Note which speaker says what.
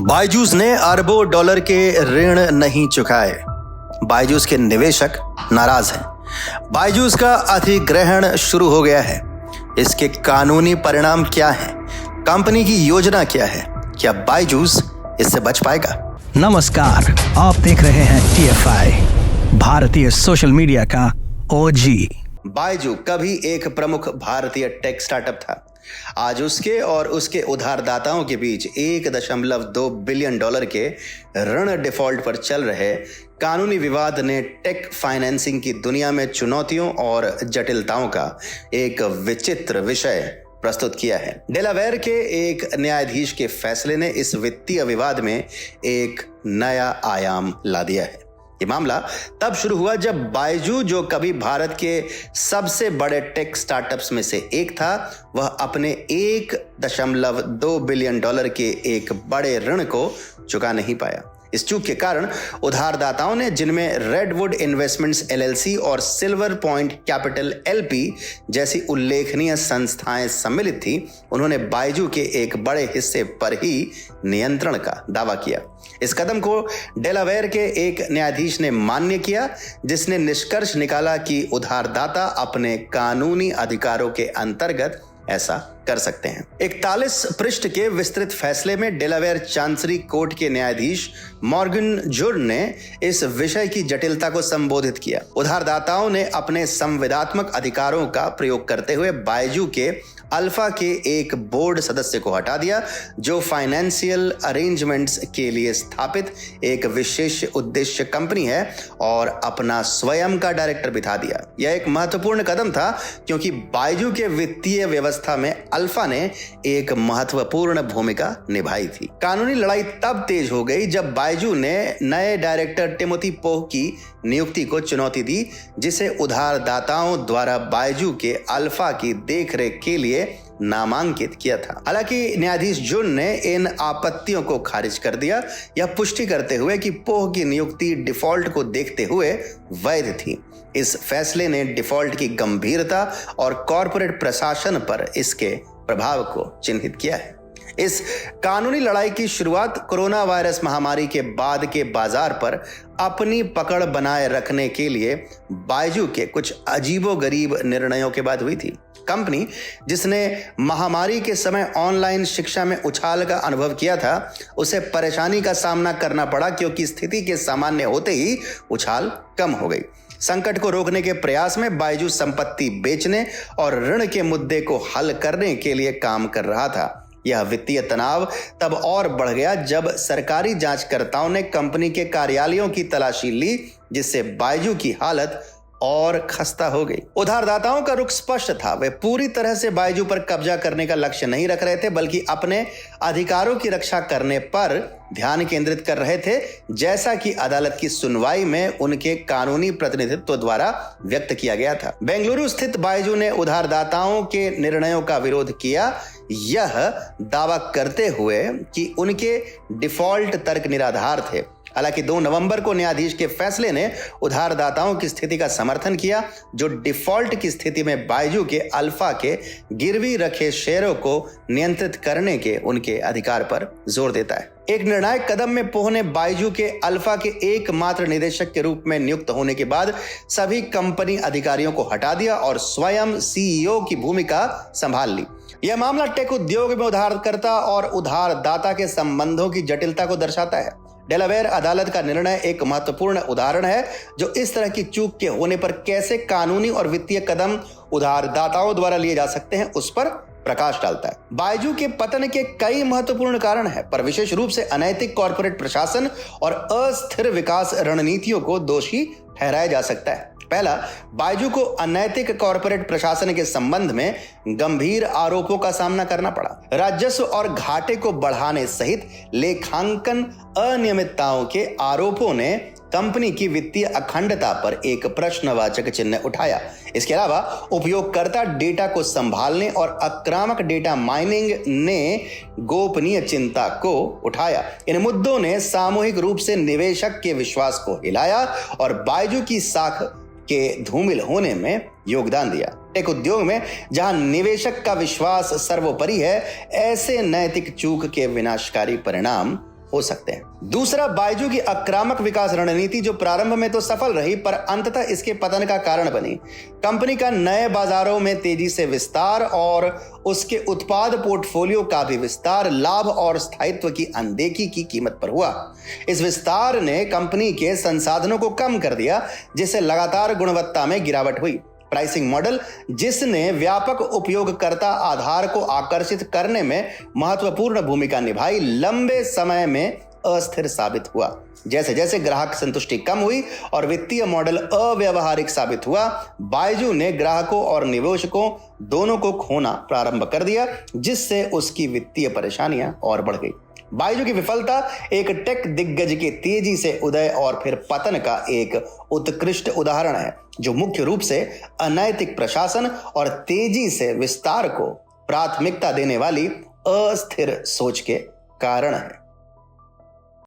Speaker 1: बायजूस ने अरबों डॉलर के ऋण नहीं चुकाए। बायजूस के निवेशक नाराज हैं। बायजूस का अधिग्रहण शुरू हो गया है। इसके कानूनी परिणाम क्या हैं? कंपनी की योजना क्या है? क्या बायजूस इससे बच पाएगा?
Speaker 2: नमस्कार, आप देख रहे हैं TFI, भारतीय सोशल मीडिया का OG।
Speaker 1: बायजू कभी एक प्रमुख भारतीय टेक स्टार्टअप था। आज उसके और उसके उधारदाताओं के बीच 1.2 बिलियन डॉलर के ऋण डिफॉल्ट पर चल रहे कानूनी विवाद ने टेक फाइनेंसिंग की दुनिया में चुनौतियों और जटिलताओं का एक विचित्र विषय प्रस्तुत किया है। डेलावेयर के एक न्यायाधीश के फैसले ने इस वित्तीय विवाद में एक नया आयाम ला दिया है। ये मामला तब शुरू हुआ जब बायजू, जो कभी भारत के सबसे बड़े टेक स्टार्टअप्स में से एक था, वह अपने 1.2 बिलियन डॉलर के एक बड़े ऋण को चुका नहीं पाया। इस चूक के कारण उधारदाताओं ने, जिनमें रेडवुड इन्वेस्टमेंट्स LLC और सिल्वर पॉइंट कैपिटल LP जैसी उल्लेखनीय संस्थाएं सम्मिलित थी, उन्होंने बायजू के एक बड़े हिस्से पर ही नियंत्रण का दावा किया। इस कदम को डेलावेयर के एक न्यायाधीश ने मान्य किया, जिसने निष्कर्ष निकाला कि उधारदाता अपने कानूनी अधिकारों के अंतर्गत ऐसा कर सकते हैं। 41 पृष्ठ के विस्तृत फैसले में डेलावेयर चांसरी कोर्ट के न्यायाधीश मॉर्गन जुर्न ने इस विषय की जटिलता को संबोधित किया। उधारदाताओं ने अपने संविदात्मक अधिकारों का प्रयोग करते हुए बायजू के अल्फा के एक बोर्ड सदस्य को हटा दिया, जो फाइनेंशियल अरेंजमेंट्स के लिए स्थापित एक विशेष उद्देश्य कंपनी है, और अपना स्वयं का डायरेक्टर बिठा दिया। यह एक महत्वपूर्ण कदम था, क्योंकि बायजू के वित्तीय व्यवस्था में अल्फा ने एक महत्वपूर्ण भूमिका निभाई थी। कानूनी लड़ाई तब तेज हो गई जब बायजू ने नए डायरेक्टर टिमोथी पोह की नियुक्ति को चुनौती दी, जिसे उधारदाताओं द्वारा बायजू के अल्फा की देखरेख के लिए नामांकित किया था। हालांकि न्यायाधीश जुर्न ने इन आपत्तियों को खारिज कर दिया, यह पुष्टि करते हुए कि पोह की नियुक्ति डिफॉल्ट को देखते हुए वैध थी। इस फैसले ने डिफॉल्ट की गंभीरता और कॉर्पोरेट प्रशासन पर इसके प्रभाव को चिन्हित किया है। इस कानूनी लड़ाई की शुरुआत कोरोना वायरस महामारी के बाद के बाजार पर अपनी पकड़ बनाए रखने के लिए बायजू के कुछ अजीबोगरीब निर्णयों के बाद हुई थी। कंपनी, जिसने महामारी के समय ऑनलाइन शिक्षा में उछाल का अनुभव किया था, उसे परेशानी का सामना करना पड़ा, क्योंकि स्थिति के सामान्य होते ही उछाल कम हो गई। संकट को रोकने के प्रयास में बायजू संपत्ति बेचने और ऋण के मुद्दे को हल करने के लिए काम कर रहा था। यह वित्तीय तनाव तब और बढ़ गया जब सरकारी जांचकर्ताओं ने कंपनी के कार्यालयों की तलाशी ली, जिससे बायजू की हालत और खस्ता हो गई। उधारदाताओं का रुख स्पष्ट था। वे पूरी तरह से बायजू पर कब्जा करने का लक्ष्य नहीं रख रहे थे, बल्कि अपने अधिकारों की रक्षा करने पर ध्यान केंद्रित कर रहे थे, जैसा कि अदालत की सुनवाई में उनके कानूनी प्रतिनिधित्व द्वारा व्यक्त किया गया था। बेंगलुरु स्थित बायजू ने उधारदाताओं के निर्णयों का विरोध किया, यह दावा करते हुए कि उनके डिफॉल्ट तर्क निराधार थे। हालांकि 2 नवंबर को न्यायाधीश के फैसले ने उधारदाताओं की स्थिति का समर्थन किया, जो डिफॉल्ट की स्थिति में बायजू के अल्फा के गिरवी रखे शेयरों को नियंत्रित करने के उनके अधिकार पर जोर देता है। एक निर्णायक कदम में पोह ने बायजू के अल्फा के एकमात्र निदेशक के रूप में नियुक्त होने के बाद सभी कंपनी अधिकारियों को हटा दिया और स्वयं CEO की भूमिका संभाल ली। यह मामला टेक उद्योग में उधारकर्ता और उधारदाता के संबंधों की जटिलता को दर्शाता है। डेलावेयर अदालत का निर्णय एक महत्वपूर्ण उदाहरण है, जो इस तरह की चूक के होने पर कैसे कानूनी और वित्तीय कदम उधारदाताओं द्वारा लिए जा सकते हैं, उस पर प्रकाश डालता है। बायजू के पतन के कई महत्वपूर्ण कारण हैं, पर विशेष रूप से अनैतिक कॉर्पोरेट प्रशासन और अस्थिर विकास रणनीतियों को दोषी ठहराया जा सकता है। पहला, बायजू को अनैतिक कॉर्पोरेट प्रशासन के संबंध में गंभीर आरोपों का सामना करना पड़ा। राजस्व और घाटे को बढ़ाने सहित लेखांकन अनियमितताओं के आरोपों ने कंपनी की वित्तीय अखंडता पर एक प्रश्नवाचक चिन्ह उठाया। इसके अलावा उपयोगकर्ता डेटा को संभालने और आक्रामक डेटा माइनिंग ने गोपनीय चिंता को उठाया। इन मुद्दों ने सामूहिक रूप से निवेशक के विश्वास को हिलाया और बायजू की साख के धूमिल होने में योगदान दिया। टेक उद्योग में जहां निवेशक का विश्वास सर्वोपरि है, ऐसे नैतिक चूक के विनाशकारी परिणाम हो सकते हैं। दूसरा, बायजू की आक्रामक विकास रणनीति जो प्रारंभ में तो सफल रही पर अंततः इसके पतन का कारण बनी। कंपनी का नए बाजारों में तेजी से विस्तार और उसके उत्पाद पोर्टफोलियो का भी विस्तार लाभ और स्थायित्व की अनदेखी की कीमत पर हुआ। इस विस्तार ने कंपनी के संसाधनों को कम कर दिया, जिससे लगातार गुणवत्ता में गिरावट हुई। प्राइसिंग मॉडल जिसने व्यापक उपयोगकर्ता आधार को आकर्षित करने में महत्वपूर्ण भूमिका निभाई, लंबे समय में अस्थिर साबित हुआ। जैसे जैसे ग्राहक संतुष्टि कम हुई और वित्तीय मॉडल अव्यावहारिक साबित हुआ, बायजू ने ग्राहकों और निवेशकों दोनों को खोना प्रारंभ कर दिया, जिससे उसकी वित्तीय परेशानियां और बढ़ गई। बायजू की विफलता एक टेक दिग्गज के तेजी से उदय और फिर पतन का एक उत्कृष्ट उदाहरण है, जो मुख्य रूप से अनैतिक प्रशासन और तेजी से विस्तार को प्राथमिकता देने वाली अस्थिर सोच के कारण है।